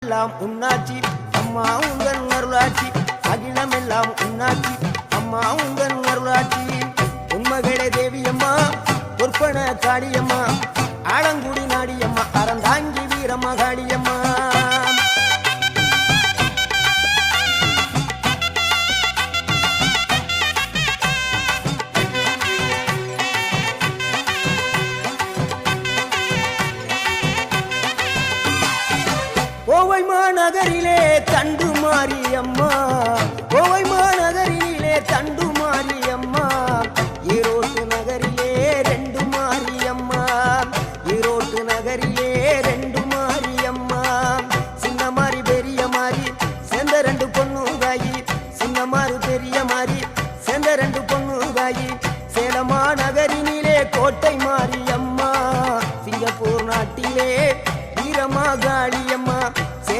எல்லாம் உன்னாட்சி அம்மா உங்கள் அருளாட்சி அகிலம் எல்லாம் உன்னாட்சி அம்மா உங்கள் அருளாட்சி உண்மகளே தேவியம்மா பொற்பன காளியம்மா ஆலங்குடி நாடியம்மா அறந்தாங்கி வீரம்மா காளியம்மா கோவை மாநகரிலே தண்டு மாரியம்மா கோவை மாநகரிலே தண்டு மாரியம்மா